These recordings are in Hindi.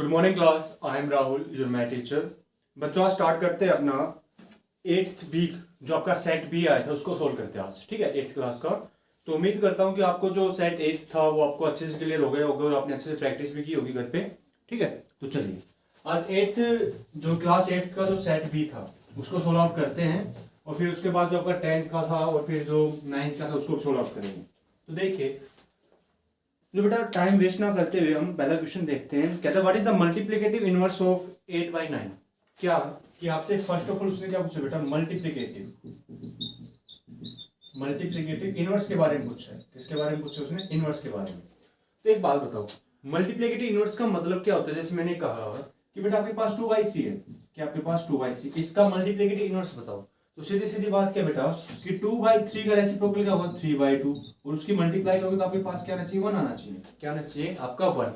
Good morning class, I am Rahul, your math teacher. बच्चों आज स्टार्ट करते हैं अपना 8th वीक जो आपका सेट बी आया था उसको सोल्व करते हैं आज। ठीक है, 8th क्लास का। तो उम्मीद करता हूँ कि आपको जो सेट 8 था वो आपको अच्छे से क्लियर हो गया होगा और आपने अच्छे से प्रैक्टिस भी की होगी घर पे। ठीक है, तो चलिए आज 8th जो क्लास 8th का जो सेट बी था उसको सोल्व आउट करते हैं और फिर उसके बाद जो आपका 10th का था और फिर जो 9th का था उसको सोल्व आउट करेंगे। तो देखिए जो बेटा टाइम वेस्ट ना करते हुए हम पहला क्वेश्चन देखते हैं। कहता है what is the multiplicative inverse of 8/9। क्या कि आपसे फर्स्ट ऑफ ऑल उसने क्या पूछा बेटा, मल्टीप्लिकेटिव इनवर्स के बारे में पूछा है। किसके बारे में पूछा उसने? इनवर्स के बारे में। तो एक बात बताओ, मल्टीप्लिकेटिव इनवर्स का मतलब क्या होता है? जैसे मैंने कहा कि बेटा आपके पास 2/3 है, कि आपके पास 2/3, इसका मल्टीप्लिकेटिव इनवर्स बताओ। तो सीधी सीधी बात क्या बेटा कि 2/3 का रेसिप्रोकल क्या होगा? 3/2 और उसकी मल्टीप्लाई करोगे तो आपके पास क्या आना चाहिए? 1 आना चाहिए। क्या आना चाहिए? आपका 1।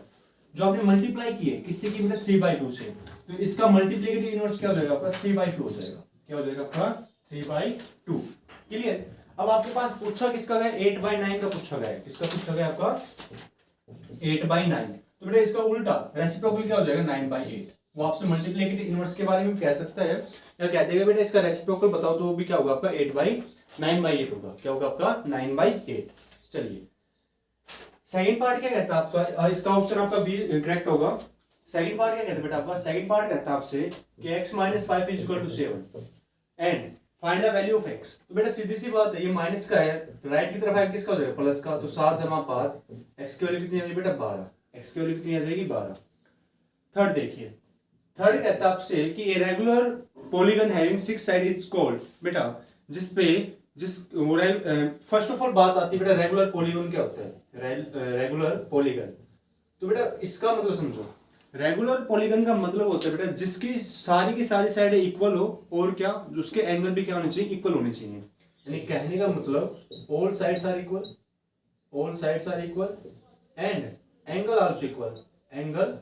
जो आपने मल्टीप्लाई किए किससे की बेटा? 3/2 से। तो इसका मल्टीप्लिकेटिव इनवर्स क्या हो जाएगा? आपका 3/2 हो जाएगा। क्या हो जाएगा आपका? 3/2। क्लियर? अब आपके पास पूछा किसका गया? 8/9 का पूछा गया। किसका पूछा गया? आपका 8/9। तो बेटा इसका उल्टा रेसिप्रोकल क्या हो जाएगा? 9/8। वो आपसे मल्टीप्लिकेटिव इनवर्स के बारे में कह सकता है या कह देगा बेटा इसका रेसिप्रोकल बताओ, तो वो भी क्या होगा आपका? 9/8 होगा। क्या होगा आपका? 9/8। चलिए सेकंड पार्ट क्या कहता है आपका? इसका ऑप्शन आपका बी करेक्ट होगा। सेकंड पार्ट क्या कहता है बेटा आपका? सेकंड पार्ट कहता है आपसे कि x - 5 = 7 and find the value of x। तो बेटा सीधी सी बात है, ये माइनस का है, राइट की तरफ है, किसका हो जाएगा? प्लस का। तो 7 + 5, x की वैल्यू कितनी आ जाएगी बेटा? 12। x की वैल्यू कितनी आ जाएगी? 12। थर्ड देखिए, थर्ड कहता है आपसे कि a regular polygon having 6 side is called. बेटा फर्स्ट ऑफ ऑल बात आती है बेटा रेगुलर पॉलीगन क्या होता है? Regular polygon. तो बेटा इसका मतलब समझो, रेगुलर पॉलीगन का मतलब होता है बेटा जिसकी सारी की सारी साइड इक्वल हो और क्या उसके एंगल भी क्या होने चाहिए? इक्वल होने चाहिए। यानी कहने का मतलब all sides are equal, all sides are equal and angle also equal, angle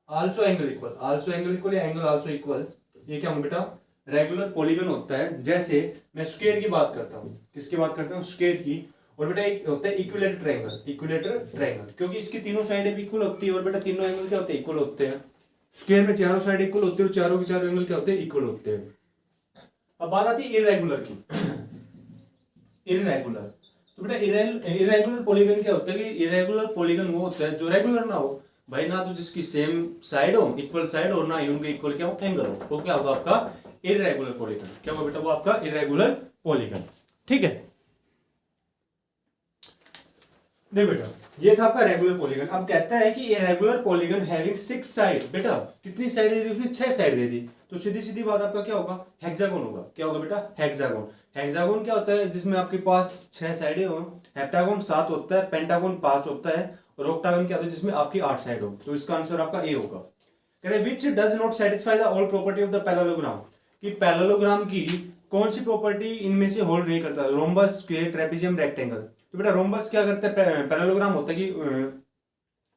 also angle equal, also angle equal या एंगल आल्सो इक्वल। ये क्या होगा बेटा? रेगुलर पॉलीगन होता है। जैसे मैं स्क्वायर की बात करता हूँ, किसकी बात करता हूँ? स्क्वायर की। और बेटा एक होता है इक्विलेटरल ट्रायंगल, इक्विलेटरल ट्रायंगल, क्योंकि इसकी तीनों साइडें भी इक्वल होती है और बेटा तीनों एंगल क्या होते हैं? इक्वल होते हैं। स्क्वायर में चारों साइड इक्वल होती है और चारों के चारों एंगल क्या होते हैं? इक्वल होते हैं। अब बात आती है इररेगुलर की। इररेगुलर, तो बेटा इररेगुलर पॉलीगन क्या होता है? कि इररेगुलर पॉलीगन वो होता है जो रेगुलर ना हो भाई, ना तो जिसकी सेम साइड हो, इक्वल साइड, और ना ही उनके इक्वल क्या हो? एंगल हो। वो क्या होगा आपका? Irregular polygon. क्या होगा बेटा? वो आपका इररेगुलर पॉलीगन। ठीक है, देख बेटा ये था आपका रेगुलर पॉलीगन। अब कहता है कि इररेगुलर पॉलीगन हैविंग 6 साइड। बेटा कितनी साइड दे दी उसने? 6 साइड दे दी। तो सीधी सीधी बात आपका क्या होगा? हेक्सागोन होगा। क्या होगा बेटा? हेक्सागोन। हेक्सागोन क्या होता है? जिसमें आपके पास 6 साइडें हो। हेप्टागोन 7 होता है, पेंटागोन 5 होता है और ऑक्टागोन क्या होता है? जिसमें आपकी 8 साइड हो। तो इसका आंसर आपका ए होगा। कहते हैं which does not satisfy the all property of the parallelogram. कि पैरेललोग्राम की कौन सी प्रॉपर्टी इनमें से होल्ड नहीं करता? Rhombus, square, trapezium, rectangle. तो बेटा रोम्बस क्या करता है? पैरेललोग्राम होता है कि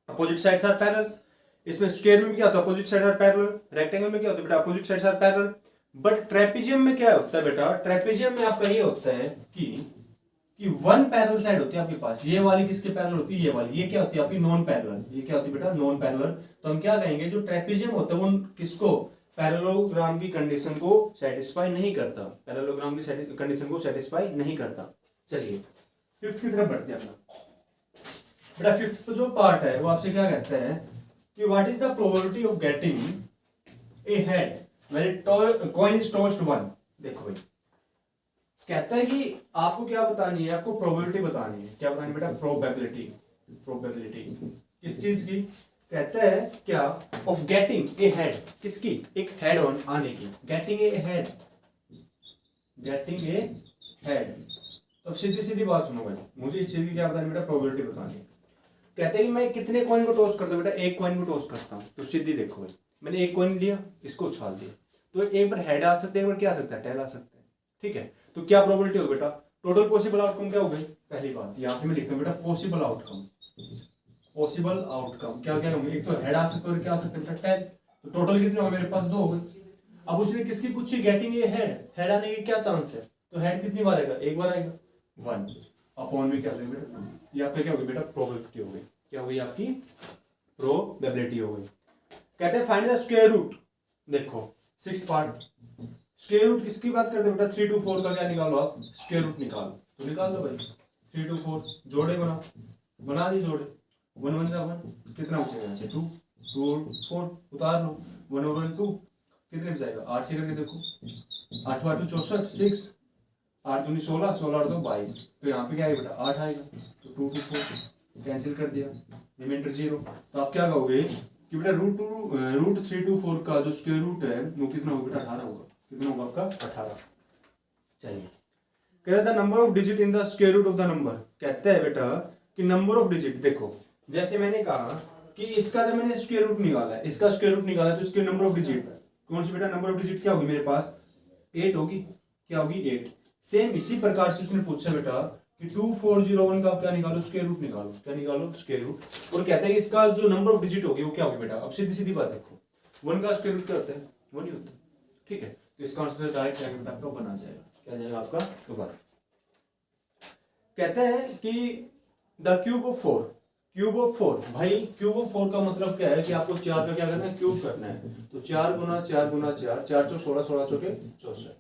अपोजिट साइड्स आर पैरेलल। इसमें स्क्वायर में क्या होता है? Opposite side are parallel. Rectangle में क्या होता है बेटा? Opposite sides are parallel. But trapezium में क्या होता है बेटा? ट्रेपेजियम में आपका ये होता है कि वन पैरेलल साइड होती है आपके पास। ये वाली किसके पैरेलल होती है? ये वाली। ये क्या होती है आपकी? Non parallel. ये क्या होती है बेटा? Non parallel. तो हम क्या कहेंगे, जो ट्रेपेजियम होता है वो किसको? पैरेललोग्राम की कंडीशन को सेटिस्फाई नहीं करता। पैरेललोग्राम की कंडीशन को सेटिस्फाई नहीं करता। चलिए फिफ्थ की तरफ बढ़ते हैं अपना। बेटा फिफ्थ जो पार्ट है वो आपसे क्या कहता है कि what is the probability of getting a head when coin is tossed 1। देखो भाई कहता है कि आपको क्या बतानी है? आपको प्रोबेबिलिटी बतानी है। क्या बतानी है बेटा? प्रोबेबिलिटी। प्रोबेबिलिटी किस चीज की? कहता है क्या? Of getting a head. किसकी? एक हेड ऑन आने की। Getting a head, getting a head. तो सीधी सीधी बात सुनो भाई, मुझे इस चीज की क्या बतानी बेटा? प्रोबेबिलिटी बतानी है। कहते हैं कि मैं कितने कॉइन को टॉस करता हूँ बेटा? एक कॉइन को टॉस करता हूँ। तो सीधी देखो भाई, मैंने एक कॉइन लिया, इसको उछाल दिया, तो एक बार हेड आ सकता है, एक बार क्या आ सकता है? टेल आ सकता है। ठीक है, तो क्या प्रोबेबिलिटी हो बेटा? टोटल पॉसिबल आउटकम क्या हो गई? पहली बात यहां से मैं लिखता हूँ बेटा पॉसिबल आउटकम। पॉसिबल आउटकम क्या क्या होंगे? एक तो हेड आ सकता है और क्या आ सकता है बेटा? टेल। तो टोटल कितने हो? मेरे पास 2 हो गए। अब उसने किसकी पूछी? गेटिंग ये हेड। हेड आने के क्या चांस है? तो हेड कितनी बार आएगा? एक बार आएगा। 1 अपॉन में क्या हो बेटा? ये आपका क्या हो गया बेटा? प्रोबेबिलिटी हो गई। क्या हो गई? आपकी प्रोबेबिलिटी हो गई। कहते हैं फाइंड द स्क्वायर रूट। देखो 6th पार्ट, स्क्वायर रूट किसकी बात करते हैं बेटा, 3 to 4 का क्या निकालो आप, स्क्वायर रूट निकालो, तो निकाल दो भाई। 3 to 4 जोड़े बनाओ, बना दी जोड़े, 1 1 जा 1, कितना बचेगा यहाँ से 2, 2 और 4 उतार लो, 1 over 2 कितने में जाएगा, 8 से करके देखो, 8 8 64 6, 8 दूनी 16, 16 8 22, तो यहाँ पे क्या आएगा बेटा 8 आएगा, तो 2 to 4 कैंसिल कर दिया, रिमाइंडर 0। तो आप क्या कहोगे कि बेटा रूट 3 to 4 का जो स्क्वायर रूट है वो कितना होगा बेटा 18 होगा, कितना होगा आपका 18। चलिए कहता है number of digit in the square root of the number, कहते हैं बेटा कि नंबर ऑफ डिजिट, देखो जैसे मैंने कहा कि इसका जब मैंने स्क्वायर रूट निकाला है, इसका स्क्वायर रूट निकाला है, तो इसके नंबर ऑफ डिजिट कौन सी बेटा, नंबर ऑफ डिजिट क्या होगी मेरे पास 8 होगी, क्या होगी 8। सेम इसी प्रकार से उसने पूछा बेटा कि 2401 का आप क्या निकालो, स्क्वायर रूट निकालो, क्या निकालो स्क्वायर रूट, और कहते हैं कि इसका जो नंबर ऑफ डिजिट होगी वो क्या होगी बेटा, अब सीधी सीधी बात देखो 1 का स्क्वायर रूट क्या होता है 1 ही होता है, ठीक है, तो इसका आंसर डायरेक्ट बेटा आपका बना जाएगा, क्या जाएगा आपका दोबारा। कहते हैं कि the cube of 4, cube of 4, भाई क्यूब ऑफ 4 का मतलब क्या है कि आपको 4 का क्या करना है, क्यूब करना है, तो 4 गुना 4 गुना 4, 4 चौक 16, 16 चौके 64।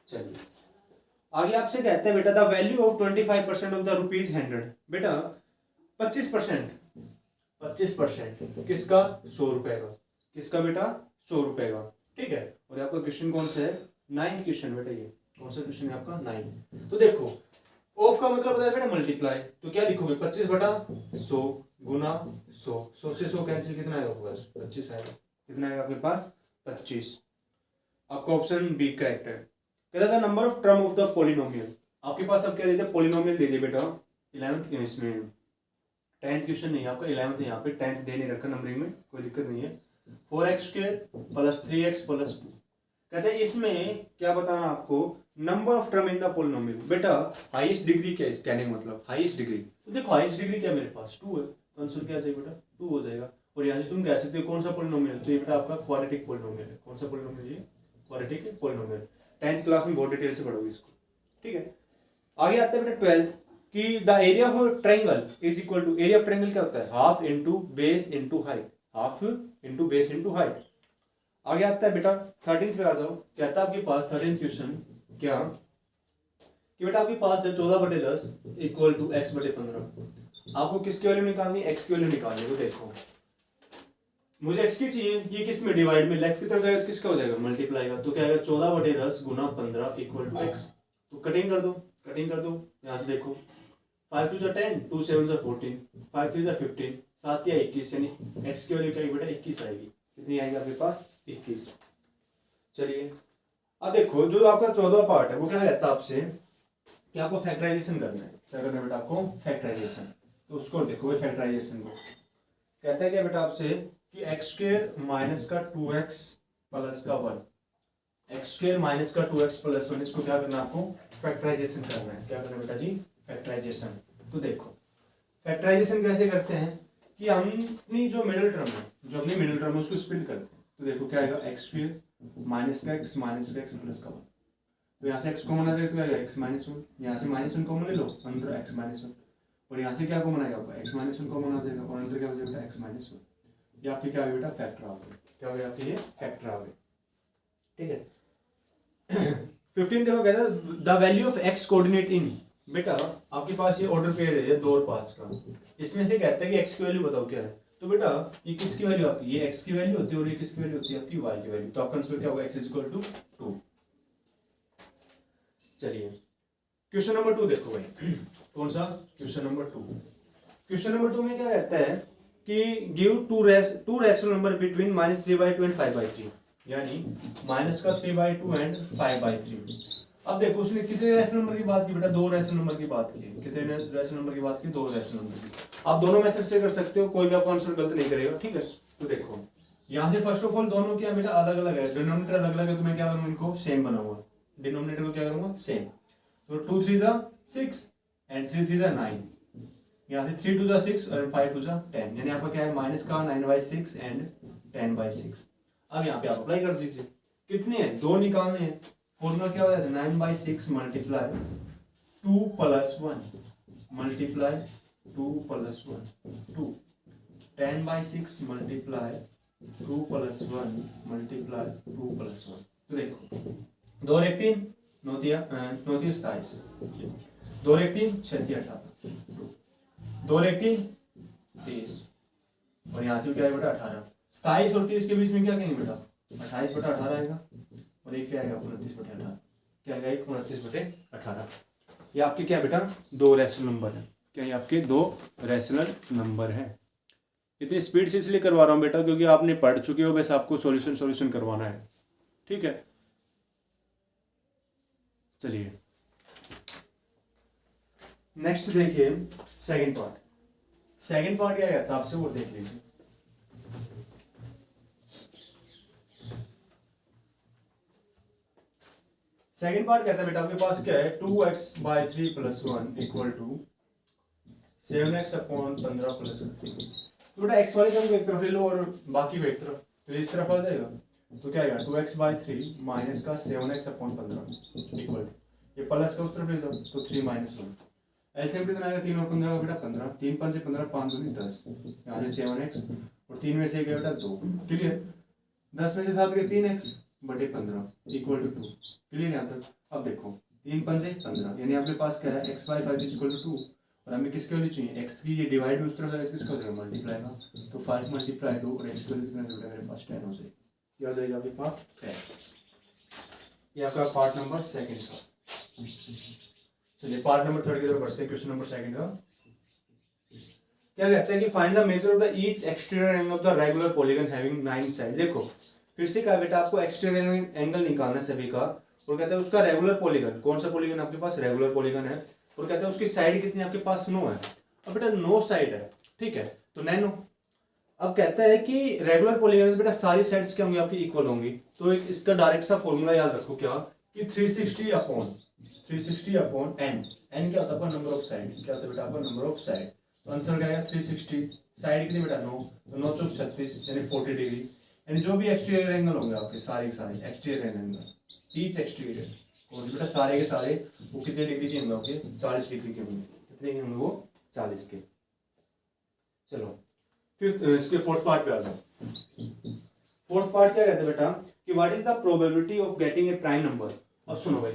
चलिए आगे आपसे कहते हैं बेटा the value of 25% of the rupees 100, बेटा 25% किसका, 100 रुपए का, किसका बेटा 100 रुपए का, ठीक है। और आपका क्वेश्चन कौन सा है, 9th क्वेश्चन बेटा, ये कौन सा क्वेश्चन है आपका 9। तो देखो ऑफ का मतलब होता है बेटा मल्टीप्लाई, तो क्या लिखोगे 25/100 गुना 100, 100 से 100 कैंसिल, कितना आएगा आपके पास 25 आएगा, कितना आएगा आपके पास 25। आपका ऑप्शन बी करेक्ट है। कहता था number of term of the polynomial, आपके पास अब क्या दे दिया, पॉलिनोमियल दे दिया बेटा 11th इसमें 10th क्वेश्चन नहीं, आपका 11th है, यहाँ पे 10th दे नहीं रखा नंबरिंग में, कोई दिक्कत नहीं है। 4x² + 3x + 2, कहते हैं इसमें क्या बताना आपको, number of term in the polynomial, बेटा हाईएस्ट डिग्री क्या है, कहने का मतलब हाईएस्ट डिग्री, तो देखो हाईएस्ट डिग्री क्या मेरे पास 2 है, तो आंसर क्या जाएगा बेटा 2 हो जाएगा। और यहाँ से तुम कह सकते हो कौन सा पॉलिनोमियल, तो ये बेटा आपका क्वाड्रेटिक पॉलिनोमियल है, कौन सा पॉलिनोमियल, ये क्वाड्रेटिक पॉलिनोमियल। 10th क्लास में बहुत डिटेल से पढ़ोगे इसको, ठीक है। आगे आता है बेटा 12th कि the area of triangle is equal to, area of triangle क्या होता है, half into base into height, half into base into height. आगे आता है बेटा 13th पे आ जाओ, कहता है आपके पास 13th क्वेश्चन क्या कि बेटा आपके पास है 14/10 इक्वल टू x/15, आपको किसकी वैल्यू निकालनी है, x की वैल्यू निकालनी है। तो देखो मुझे x की चाहिए, ये किस में डिवाइड में, लेफ्ट की तरफ जाएगा तो किसका हो जाएगा मल्टीप्लाई का, तो क्या आएगा 14/10 गुना 15 इक्वल टू x, तो कटिंग कर दो, कटिंग कर दो, यहाँ से देखो 5 2 10, 2 7 14, 5 3 15, 7 या 21, यानी x की वैल्यू क्या आएगी बेटा 21 आएगी, कितनी आएगी आपके पास 21। चलिए अब देखो जो आपका 14वां पार्ट है वो क्या कहता है आपसे कि आपको फैक्टराइजेशन करना है, क्या करना है बेटा आपको फैक्टराइजेशन, तो उसको देखो फैक्टराइजेशन को कहता है क्या बेटा आपसे कि x² माइनस का 2x प्लस का 1, x² माइनस का 2x प्लस 1, इसको क्या करना है आपको फैक्टराइजेशन करना है, क्या करना है बेटा जी फैक्टराइजेशन। तो देखो फैक्टराइजेशन कैसे करते हैं कि हम अपनी जो मिडिल टर्म है, जो अपनी मिडिल टर्म है उसको स्प्लिट करते हैं, तो देखो क्या आएगा x² माइनस का x प्लस का 1, तो यहाँ से x कॉमन आ जाएगा तो क्या आएगा x -1, यहाँ से -1 कॉमन ले लो, अंदर x -1, और यहाँ से क्या कॉमन आएगा आपका x -1 कॉमन आ जाएगा, और अंदर क्या हो जाएगा x -1, ये आपके क्या आ गया बेटा फैक्टर आ गए, क्या हो गया आपके ये फैक्टर आ गए, ठीक है। 15 देखो कहता है the value of x coordinate in, बेटा आपके पास ये ऑर्डर पेयर है 2 और 5 का, इसमें से कहता है कि x की वैल्यू बताओ क्या है, तो बेटा ये किसकी वैल्यू आपकी, ये x की वैल्यू होती है और ये किसकी वैल्यू होती है आपकी y की वैल्यू, तो आपका आंसर क्या होगा x = 2। चलिए क्वेश्चन नंबर 2 देखो भाई, कौन सा क्वेश्चन नंबर 2, क्वेश्चन नंबर 2 में क्या कहता है कि give to rational number between -3/2 and 5/3, यानी -3/2 एंड 5/3। अब देखो उसने कितने रैशनल नंबर की बात की बेटा, 2 रैशनल नंबर की बात की, कितने रैशनल नंबर की बात की, 2 रैशनल नंबर की। आप दोनों मेथड से कर सकते हो, कोई भी आपका आंसर गलत नहीं करेगा, ठीक है। तो देखो यहाँ से फर्स्ट ऑफ ऑल दोनों क्या बेटा अलग अलग है, डिनोमिनेटर अलग अलग है, तो मैं क्या करूँगा इनको सेम बनाऊंगा, डिनोमिनेटर को क्या करूंगा सेम, तो 2 3 6 एंड 3 3 9, यहाँ से 3 2 6 और 5 2 10, यानी आपका क्या है माइनस का 9/6 एंड 10/6। अब यहाँ पे आप अप्लाई कर दीजिए, कितने हैं 2 निकालने हैं, फॉर्मूला क्या होता है 9/6 मल्टीप्लाई 2 + 1 मल्टीप्लाई 2 + 1 2, 10/6 मल्टीप्लाई 2 + 1 × 2 + 1। तो देखो 2 और 1 3, 9 3 27, 2 और 1 3 6 3 18, 2 और 1 3 30, और यहाँ से क्या है बेटा 18। 27 और 30 के बीच में क्या कहेंगे बेटा 28/18 आएगा, और एक क्या आएगा 29/18, क्या आएगा 29/18। ये आपके क्या बेटा 2 रैशनल नंबर है। क्या ये आपके 2 रैशनल नंबर हैं। इतनी स्पीड से इसलिए करवा रहा हूँ बेटा क्योंकि आपने पढ़ चुके हो, बस आपको सॉल्यूशन करवाना है, ठीक है। चलिए नेक्स्ट देखिए सेकंड पार्ट क्या कहता है आपसे वो देख लीजिए। सेकंड पार्ट कहता है बेटा आपके पास क्या है 2x/3 + 1 = 7x/15 + 3। तो बेटा x वाले टर्म को एक तरफ ले लो और बाकी को एक तरफ, तो इस तरफ आ जाएगा। तो क्या आएगा 2x/3 माइनस का 7x/15 ये प्लस का उस तरफ ले जाओ तो 3 - 1। एलसीएम कितना आएगा 3 और 15 का बेटा 15, 3 5 15, 5 2 10, यहाँ से 7x और 3 में से गया बेटा 2। क्लियर। 10 में से 7 गए 3x/15 = 2। क्लियर यहाँ तक। अब देखो 3 5 15, यानी आपके पास क्या है x/5 = 2, और हमें किसके वैल्यू चाहिए x की। ये डिवाइड में उस तरफ जाएगा तो किसका हो जाएगा मल्टीप्लाई का, तो 5 × 2 और x की वैल्यू कितना हो जाएगा मेरे पास 10 हो जाएगी। क्या हो जाएगा आपके पास 10। ये आपका पार्ट नंबर सेकंड था। चलिए पार्ट नंबर थर्ड की तरफ बढ़ते हैं। क्वेश्चन नंबर सेकंड का क्या कहते हैं कि find the measure of the each exterior angle of the regular polygon having 9 side. देखो फिर से क्या बेटा आपको एक्सटीरियर एंगल निकालना है सभी का, और कहते हैं उसका रेगुलर पॉलीगन, कौन सा पॉलीगन आपके पास रेगुलर पॉलीगन है, और कहते हैं उसकी साइड कितनी आपके पास 9 है। अब बेटा 9 साइड है, ठीक है, तो 9। अब कहता है कि रेगुलर पॉलीगन में बेटा सारी साइड्स क्या होंगी आपकी इक्वल होंगी। तो एक इसका डायरेक्ट सा फॉर्मूला याद रखो क्या कि 360 अपॉन n। n क्या होता है नंबर ऑफ साइड, क्या होता है बेटा आपका नंबर ऑफ साइड। तो आंसर क्या आएगा 360, साइड कितनी बेटा 9, तो 9 चौक 36 यानी 40 डिग्री। यानी जो भी एक्सटीरियर एंगल होंगे आपके सारे के सारे एक्सटीरियर एंगल ईच एक्सटीरियर, और बेटा सारे के सारे वो कितने डिग्री के होंगे आपके 40 डिग्री के होंगे। कितने के होंगे वो 40 के। चलो फिर इसके फोर्थ पार्ट पे आ जाओ। फोर्थ पार्ट क्या कहते हैं बेटा कि what is the probability of getting a prime number. अब सुनो भाई,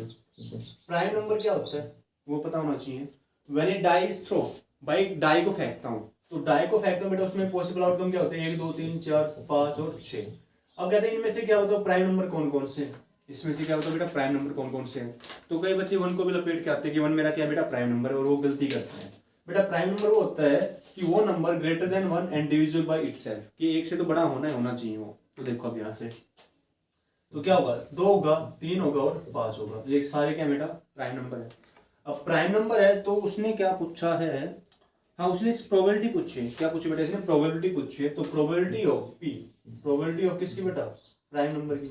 प्राइम नंबर क्या होता है वो पता होना चाहिए। When a die is throw, भाई डाई को फेंकता हूं, तो डाई को फेंकता हूं बेटा उसमें पॉसिबल आउटकम क्या होते हैं 1 2 3 4 5 और 6। अब कहते हैं इनमें से क्या होता है प्राइम नंबर कौन कौन से, इसमें से क्या होता है बेटा प्राइम नंबर कौन कौन से हैं। तो कई बच्चे 1 को भी लपेट के आते हैं कि 1 मेरा क्या बेटा प्राइम नंबर है, और वो गलती करते हैं। बेटा प्राइम नंबर वो होता है कि वो number greater than 1 and divisible by itself, कि 1 से तो बड़ा होना चाहिए वो। तो देखो अब यहाँ से तो क्या होगा 2 होगा 3 होगा और 5 होगा, ये सारे क्या बेटा प्राइम नंबर है। अब प्राइम नंबर है तो उसने क्या पूछा है, हाँ उसने प्रोबेबिलिटी पूछी है। क्या पूछी बेटा इसने प्रोबेबिलिटी पूछी है। तो probability of P, probability of किसकी बेटा प्राइम नंबर की।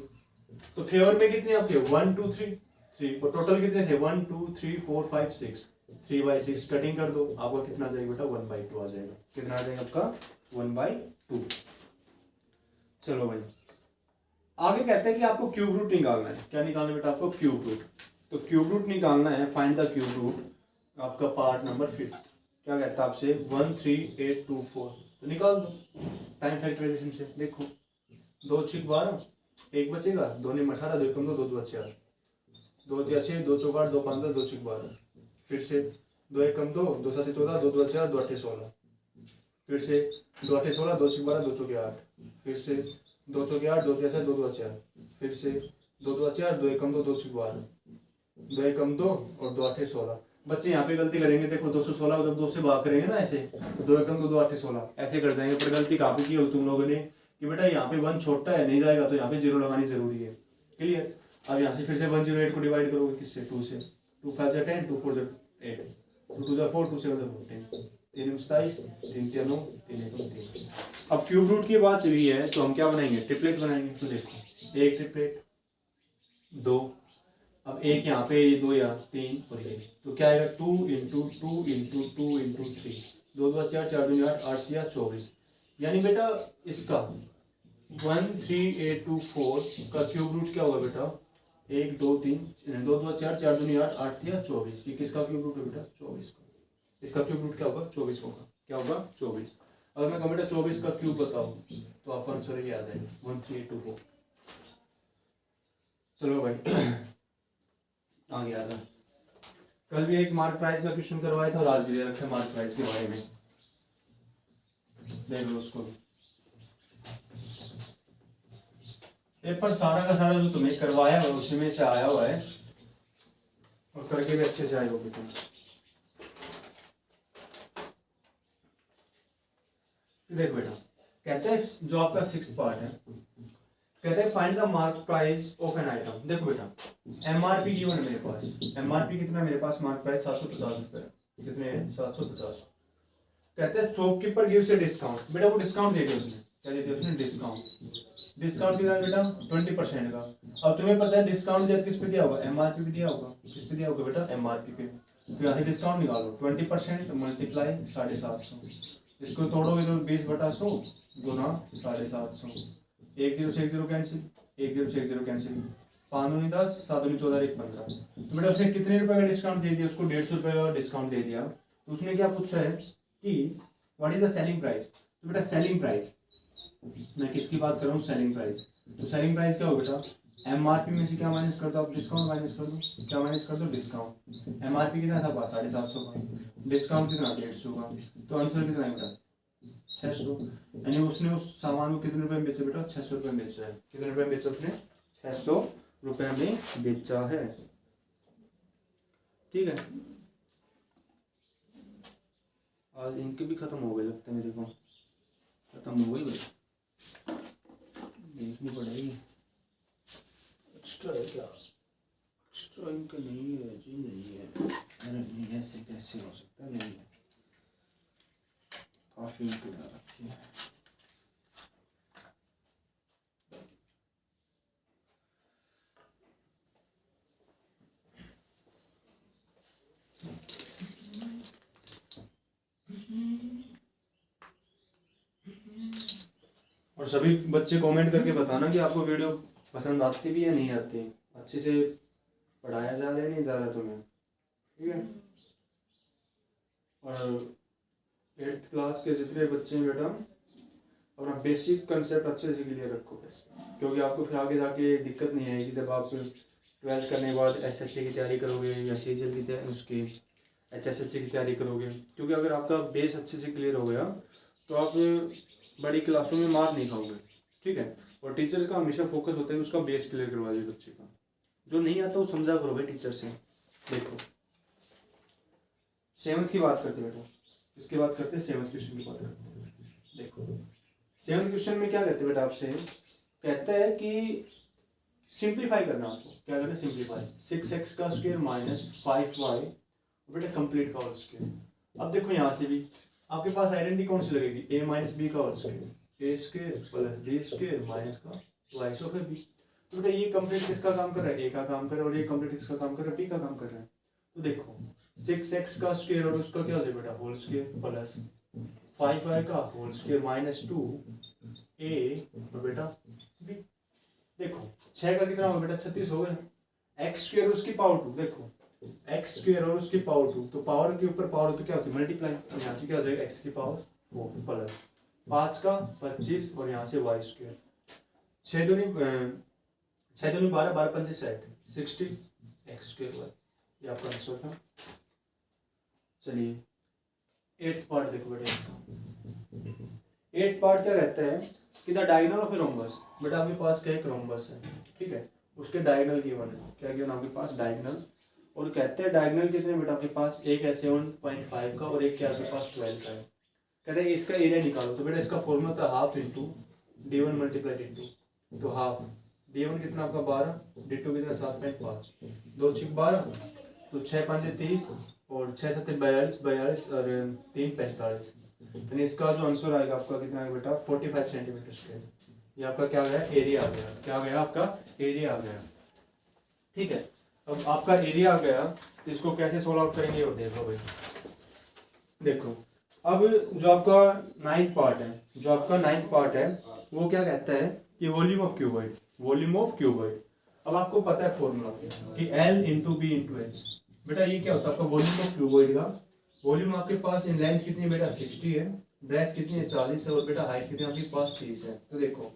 तो फेवर में कितने आपके 1 2 3 3, और टोटल कितने थे 1 2 3 4 5 6, 3/6 कटिंग कर दो आपका कितना आ जाएगा बेटा 1/2 आ जाएगा। कितना आ जाएगा आपका 1/2। चलो भाई आगे कहते हैं कि आपको क्यूब रूट निकालना है। क्या निकालना है बेटा आपको क्यूब रूट। तो क्यूब रूट निकालना है, फाइंड द क्यूब रूट आपका पार्ट नंबर 5। क्या कहता है आपसे 1 3 8 2 4, तो निकाल दो टाइम फैक्टराइजेशन से। देखो 2 6 12, 1 बचेगा, 2 ने 18, 2 कम 2 2 2 4, 2 3 6 2 4 8 2 5 10 2 6 12, फिर से 2 1 कम 2 2 7 14 2 2 4 2 8 16, फिर से 2 8 16 2 6 12 2 4 8, फिर से 2 4 8 2 3 6 2 2 4, फिर से 2 2 4 2 1 कम 2 2 6 12, 2 1 कम 2 और 2 8 16। बच्चे यहाँ पे गलती करेंगे, देखो 216 जब 2 से भाग करेंगे ना ऐसे, 2 1 कम 2 2 8 16 ऐसे कर जाएंगे। पर गलती कहाँ पे की हो तुम लोगों ने कि बेटा यहाँ पे 1 छोटा है नहीं जाएगा, तो यहाँ पे 0 लगानी जरूरी है। क्लियर। अब यहाँ से फिर से 108 को डिवाइड करोगे किससे 2 से, 2 5 10 2 4 8, 2 2 4 2 7 14, 3 27 3 3 9 3 1 3। अब क्यूब रूट की बात हुई है तो हम क्या बनाएंगे ट्रिपलेट बनाएंगे। तो देखो 1 ट्रिपलेट 2, अब 1 यहाँ पे ये 2 यहाँ 3 और ये, तो क्या आएगा 2 × 2 × 2 × 3, 2 2 4 4 2 8 8 3 24। यानी बेटा इसका 1 3 8 2 4 का क्यूब रूट क्या होगा बेटा 1 2 3 2 2 4 4 2 8 8 3 24। ये किसका क्यूब रूट है बेटा 24 का। इसका क्यूब रूट क्या होगा 24 होगा। क्या होगा 24। अगर मैं कहूँ बेटा 24 का क्यूब बताओ तो आपको आंसर ये आ जाएगा 1324। चलो भाई आगे आ जा। कल भी एक मार्क प्राइस का क्वेश्चन करवाया था और आज भी दे रखे मार्क प्राइस के बारे में, देख लो उसको। पेपर सारा का सारा जो तुम्हें करवाया है उसी में से आया हुआ है और करके भी अच्छे से आए होगे तुम। देख बेटा कहते हैं जो आपका 6th पार्ट है, कहते हैं find the mark price of an item. देखो बेटा एमआरपी गिवन है मेरे पास, एमआरपी कितना है मेरे पास, मार्क प्राइस 750 रुपए है। कितने हैं 750। कहते हैं शॉपकीपर गिव्स ए डिस्काउंट। बेटा वो डिस्काउंट दे दिया उसने, क्या दे दिया उसने, डिस्काउंट। डिस्काउंट कितना है बेटा 20% का। अब तुम्हें पता है डिस्काउंट दिया किस पे दिया होगा, एमआरपी पे दिया होगा। किस पे दिया होगा बेटा, एमआरपी पे। तो यहाँ से डिस्काउंट निकालो 20% मल्टीप्लाई 750। इसको तोड़ोगे तो 20/100 गुना 750। 1 0 से 1 0 कैंसिल, 1 0 से 1 0 कैंसिल, 5 दूनी 10, 7 दूनी 14, 1 15। तो बेटा उसने कितने रुपए का डिस्काउंट दे दिया, उसको 150 रुपए का डिस्काउंट दे दिया। तो उसने क्या पूछा है कि what is the selling price. तो बेटा सेलिंग प्राइस, मैं किसकी बात कर रहा हूँ, सेलिंग प्राइस। तो सेलिंग प्राइस क्या हो बेटा, एमआरपी में से क्या माइनस कर दो आप, डिस्काउंट माइनस कर दो। क्या माइनस कर दो, डिस्काउंट। एमआरपी कितना था 750 का, डिस्काउंट कितना 150 का। तो आंसर कितना है बेटा 600। यानी उसने उस सामान को कितने रुपए में बेचा बेटा, 600 रुपए में बेचा है। कितने रुपए में बेचा उसने, 600 रुपए में बेचा है। ठीक है, आज इनके भी खत्म हो गए लगता है मेरे को, खत्म हो गई भाई, देखनी पड़ेगी। एक्स्ट्रा है क्या, एक्स्ट्रा इनका नहीं है जी, नहीं है। अरे नहीं ऐसे कैसे हो सकता है, नहीं है, काफी इनको डाल रखी है। और सभी बच्चे कमेंट करके बताना कि आपको वीडियो पसंद आती भी या नहीं आती, अच्छे से पढ़ाया जा रहा है नहीं जा रहा तुम्हें, ठीक है। और 8th क्लास के जितने बच्चे हैं बेटा अपना बेसिक कंसेप्ट अच्छे से क्लियर रखो बस, क्योंकि आपको फिर आगे जाके दिक्कत नहीं आएगी जब आप 12th करने के बाद SSC की तैयारी करोगे या CGL की तैयारी, उसकी HSSC की तैयारी करोगे। क्योंकि अगर आपका बेस अच्छे से क्लियर हो गया तो आप बड़ी क्लासों में मार नहीं खाओगे, ठीक है। और टीचर्स का हमेशा फोकस होता है उसका बेस क्लियर करवाइए बच्चे का, जो नहीं आता वो समझा करो भाई टीचर से। देखो 7th की बात करते बेटा, इसकी बात करते हैं 7th क्वेश्चन की बात करते हैं। देखो 7th क्वेश्चन में क्या कहते हैं बेटा आपसे, कहता है कि सिंप्लीफाई करना आपको, क्या करना है सिंप्लीफाई। 6x का स्क्वायर माइनस 5y बेटा कंप्लीट का होल स्क्वायर। अब देखो यहाँ से भी आपके पास आइडेंटिटी कौन सी लगेगी, a माइनस बी का whole square, a square plus b square minus का y स्क्वायर b। तो बेटा ये कंप्लीट किसका काम कर रहा है, a का काम कर रहा है, और ये कंप्लीट किसका काम कर रहा है, b का काम कर रहा है। तो देखो 6x का स्क्वायर और उसका क्या हो जाएगा बेटा होल स्क्वायर प्लस 5y का होल स्क्वायर माइनस 2a और बेटा b। देखो 6 का कितना होगा बेटा 36 हो गया, x स्क्वायर उसकी पावर 2, देखो x स्क्वायर और उसकी पावर 2, तो पावर के ऊपर पावर तो क्या होती है मल्टीप्लाई, तो यहाँ से क्या हो जाएगा x की पावर 4 प्लस 5 का 25 और यहाँ से y स्क्वायर। 6 दूनी 12, 12 पंजे 60 x स्क्वायर y, ये आपका आंसर था। चलिए 8th पार्ट देखो बेटा, 8th पार्ट क्या कहता है कि the diagonal of a rhombus. बेटा आपके पास क्या एक रोम्बस है, ठीक है, उसके डायगोनल गिवन है, क्या गिवन आपके पास डायगोनल, और कहते हैं डायगोनल कितने बेटा आपके पास, एक है 7.5 का और एक क्या आपके पास 12 का है। कहते हैं इसका एरिया निकालो, तो बेटा इसका फॉर्मूला था half into d1 multiply d2, तो हाफ d1 कितना आपका 12, d2 कितना 7.5, 2 6 12, तो 6 5 30 और 6 7 42 42 और 3 45, यानी इसका जो आंसर आएगा आपका कितना है बेटा 45 सेंटीमीटर स्क्वायर। ये आपका क्या गया एरिया आ गया, क्या गया आपका एरिया आ गया, ठीक है। अब आपका एरिया आ गया तो इसको कैसे सोल्व आउट करेंगे और देखो भाई। देखो अब जो आपका 9th पार्ट है, जो आपका 9th पार्ट है वो क्या कहता है कि volume of cuboid, volume of cuboid. अब आपको पता है फॉर्मूला कि L into b into h. बेटा ये क्या होता है आपका वॉल्यूम ऑफ क्यूबॉइड का, वॉल्यूम आपके पास इन लेंथ कितनी बेटा 60 है, ब्रेथ कितनी है 40 है और बेटा हाइट कितनी आपके पास 30 है। तो देखो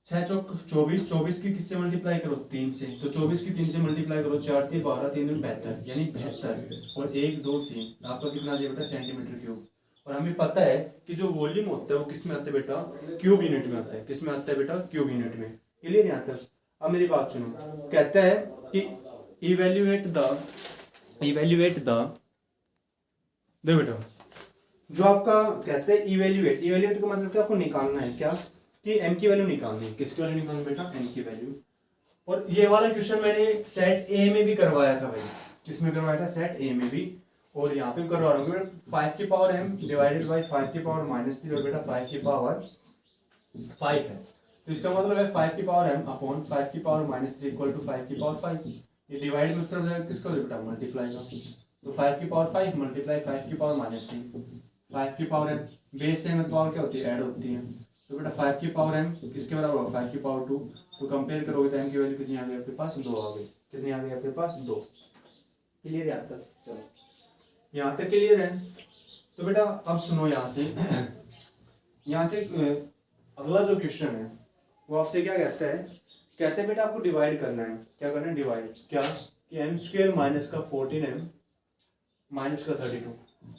6 चौक 24, 24 की किससे मल्टीप्लाई करो 3 से, तो 24 की 3 से मल्टीप्लाई करो 4 3 12 3 दूनी 72 यानी 72 और 1 2 3 आपका कितना आ जाएगा बेटा सेंटीमीटर क्यूब। और हमें पता है कि जो वॉल्यूम होता है वो किस में आता है बेटा क्यूब यूनिट में आता है। किस में आता है बेटा क्यूब यूनिट में। क्लियर यहाँ तक। अब मेरी बात सुनो, कहता है कि इवेल्युएट द देखो बेटा जो आपका कहते हैं इवेल्युएट का मतलब क्या आपको निकालना है क्या कि m की वैल्यू निकालनी है। किसकी वैल्यू निकालनी बेटा m की वैल्यू। और ये वाला क्वेश्चन मैंने सेट ए में भी करवाया था भाई। किसमें करवाया था सेट ए में भी और यहाँ पे करवा रहा हूँ बेटा 5 की पावर m डिवाइडेड बाय 5 की पावर -3 और बेटा 5 की पावर 5 है। तो इसका मतलब है 5 की पावर m अपॉन 5 की पावर -3 इक्वल टू 5 की पावर 5। ये डिवाइड में उस तरफ जाएगा किसका बेटा मल्टीप्लाई का। तो 5 की पावर 5 मल्टीप्लाई 5 की पावर -3 5 की पावर m बेस से में पावर क्या होती है ऐड होती है। तो बेटा 5 की पावर m किसके बराबर होगा 5 की पावर 2। तो कंपेयर करोगे तो m की वैल्यू कितनी आ गई आपके पास 2 आ गई। कितनी आ गई आपके पास 2। क्लियर है यहाँ तक। चलो यहाँ तक क्लियर है। तो बेटा अब सुनो यहाँ से अगला जो क्वेश्चन है वो आपसे क्या कहता है। कहते हैं बेटा आपको डिवाइड करना है। क्या करना है डिवाइड क्या कि m² माइनस का 14m माइनस का 32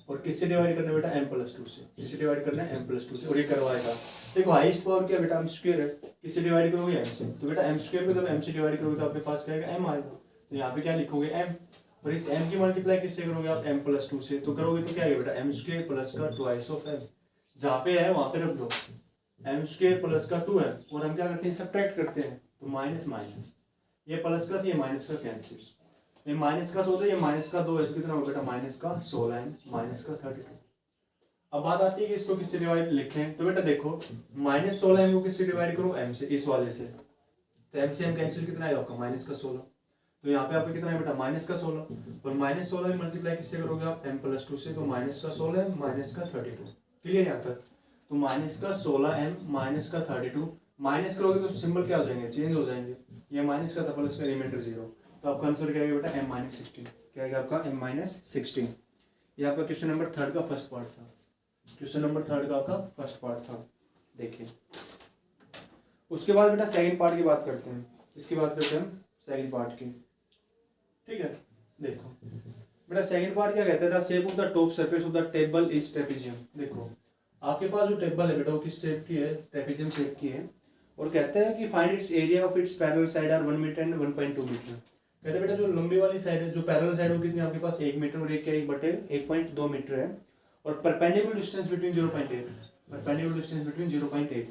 और किससे डिवाइड करना है बेटा m+2 से। किससे डिवाइड करना है m+2 से और ये करवाएगा। देखो हाईएस्ट पावर क्या बेटा m² है। किससे डिवाइड करोगे m से। तो बेटा m² को जब m से डिवाइड करोगे तो आपके पास क्या आएगा m आएगा। तो यहाँ पे क्या लिखोगे m और इस m की मल्टीप्लाई किससे करोगे आप m+2 से। तो करोगे तो क्या आएगा बेटा m² प्लस का 2 ऑफ m जहाँ पे है वहां पे रख दो। m² प्लस का 2 है और हम क्या करते हैं सब्ट्रैक्ट करते हैं तो माइनस माइनस ये प्लस का था ये माइनस का कैंसिल। ये माइनस का 14 ये माइनस का 2 है कितना हो बेटा माइनस का 16 माइनस का 32। अब बात आती है कि इसको किससे डिवाइड लिखें। तो बेटा देखो -16 को किससे डिवाइड करो m से इस वाले से। तो m से m कैंसिल कितना आएगा आपका माइनस का 16। तो यहाँ पे आपका कितना है बेटा माइनस का 16 और -16 में मल्टीप्लाई किससे करोगे आप m+2 से। तो माइनस का 16 माइनस का 32। क्लियर यहाँ तक। तो माइनस का 16m माइनस का 32 माइनस करोगे तो सिंबल क्या हो जाएंगे चेंज हो जाएंगे। ये माइनस का था प्लस का रिमाइंडर 0 तो आपका आंसर क्या आएगा बेटा m-16। क्या आएगा आपका m-16। ये आपका क्वेश्चन नंबर 3 का फर्स्ट पार्ट था। क्वेश्चन नंबर 3 का आपका फर्स्ट पार्ट था। देखिए उसके बाद बेटा सेकंड पार्ट की बात करते हैं। इसकी बात करते हैं हम सेकंड पार्ट की। ठीक है देखो बेटा सेकंड पार्ट क्या कहता था shape of the top surface of the table is trapezium. देखो आपके पास जो टेबल है बेटा वो किस शेप की है ट्रेपेजियम शेप की है और कहता है कि find its area of its parallel side are 1 metre and 1.2 metre. कहते हैं बेटा जो लंबी वाली साइड है जो पैरेलल साइड है वो कितनी आपके पास 1 मीटर और एक क्या 1.2 मीटर है और perpendicular distance between 0.8 perpendicular distance between 0.8।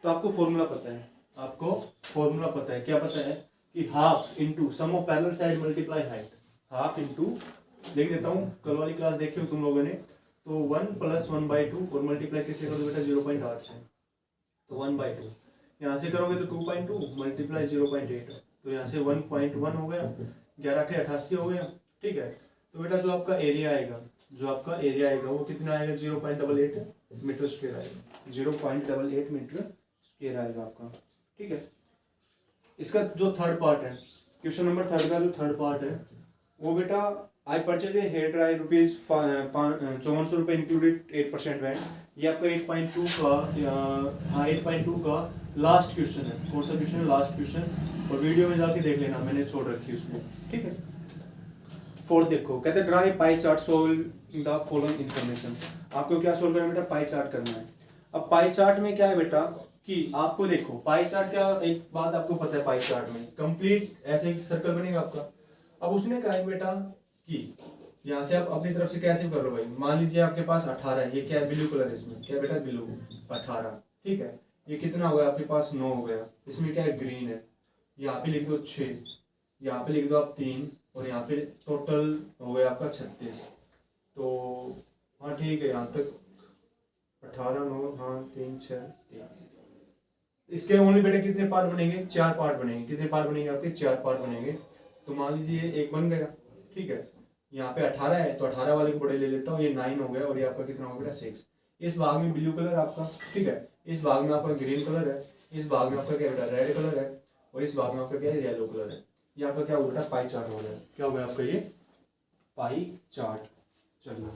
तो आपको फॉर्मूला पता है। आपको फॉर्मूला पता है क्या पता है कि half into sum of parallel side multiply height. Half into लिख देता हूँ कल वाली क्लास देखी हो तुम लोगों ने। तो 1 + 1/2 और मल्टीप्लाई किससे करोगे बेटा 0.8 से। तो 1/2 यहाँ से करोगे तो 2.2 मल्टीप्लाई 0.8 तो यहाँ से 1.1 हो गया 11×8 = 88 हो गया। ठीक है तो बेटा जो आपका एरिया आएगा वो कितना आएगा 0.88 मीटर स्क्वायर आएगा 0.88 मीटर स्क्वायर आएगा आपका। ठीक है इसका जो थर्ड पार्ट है क्वेश्चन नंबर 3 का जो थर्ड पार्ट है वो बेटा I purchase a hair dry ₹5400 included 8% VAT. ये आपका 8.2 का लास्ट क्वेश्चन है। कौन सा क्वेश्चन है लास्ट क्वेश्चन और वीडियो में जाके देख लेना मैंने छोड़ रखी उसमें। ठीक है फोर्थ देखो कहते हैं dry pie chart solve the following information. आपको क्या सोल्व करना है बेटा पाई चार्ट करना है। अब पाई चार्ट में क्या है बेटा कि आपको देखो पाई चार्ट क्या एक बात आपको पता है पाई चार्ट में कंप्लीट ऐसे सर्कल बनेगा आपका। अब उसने कहा है बेटा कि यहाँ से आप अपनी तरफ से कैसे कर लो भाई। मान लीजिए आपके पास 18 है ये क्या है ब्लू कलर इसमें क्या बेटा ब्लू 18। ठीक है ये कितना हो गया आपके पास 9 हो गया। इसमें क्या है ग्रीन है यहाँ पे लिख दो 6 यहाँ पे लिख दो आप 3 और यहाँ पे टोटल हो गया आपका 36। तो हाँ ठीक है यहाँ तक 18 9 हाँ 3 6 3। इसके ओनली बेटे कितने पार्ट बनेंगे 4 पार्ट बनेंगे। कितने पार्ट बनेंगे आपके 4 पार्ट बनेंगे। तो मान लीजिए ये एक बन गया। ठीक है यहाँ पे 18 है तो 18 वाले को बड़े ले लेता हूँ ये 9 हो गया और ये आपका कितना हो गया 6। इस भाग में ब्लू कलर आपका। ठीक है इस भाग में आपका ग्रीन कलर है इस भाग में आपका क्या बेटा रेड कलर है और इस भाग में आपका क्या है येलो कलर है। ये आपका क्या हो बेटा पाई चार्ट हो गया। क्या हो गया आपका ये पाई चार्ट। चलो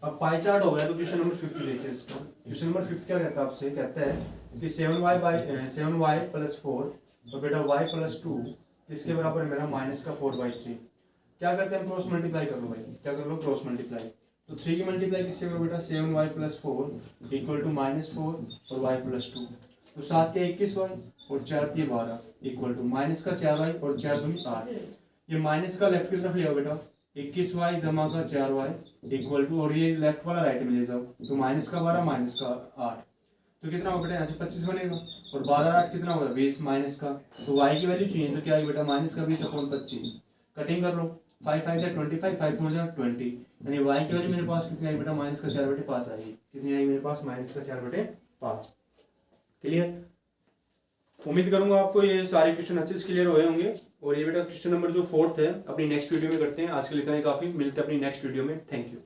अब पाई चार्ट हो गया तो क्वेश्चन नंबर 50 देखिए इसको। क्वेश्चन नंबर 50 क्या कहता है आपसे, कहता है कि 7y प्लस 4 तो बेटा y प्लस 2 किसके बराबर है मेरा, माइनस का 4/3। क्या करते हैं हम, क्रॉस मल्टीप्लाई कर लो भाई, क्या कर लो, क्रॉस मल्टीप्लाई। तो 3 की मल्टीप्लाई किससे करो बेटा, 7y प्लस 4 इक्वल टू -4 और y प्लस 2। तो 7 या 21y और 4 या 12 इक्वल टू माइनस का 4y और 4 दूनी 8। ये माइनस का लेफ्ट की तरफ ले आओ बेटा, 21y जमा का 4y इक्वल टू, और ये लेफ्ट वाला राइट में ले जाओ तो माइनस का 12 माइनस का 8। तो कितना होगा बेटा, यहाँ से 25 बनेगा और 12 8 कितना होगा 20 माइनस का, तो y की वैल्यू चाहिए तो क्या है बेटा, माइनस का 20/25। कटिंग कर लो, 5 5 से 25, 5 4 जा 20, यानी y की वैल्यू मेरे पास कितनी आई बेटा, माइनस का 4/5 आएगी। कितनी आई मेरे पास, माइनस का 4/5। क्लियर। उम्मीद करूंगा आपको ये सारे क्वेश्चन अच्छे से क्लियर हुए होंगे। और ये बेटा क्वेश्चन नंबर जो 4th है अपनी नेक्स्ट वीडियो में करते हैं। आज के लिए इतना ही काफी, मिलते हैं अपनी नेक्स्ट वीडियो में। Thank you.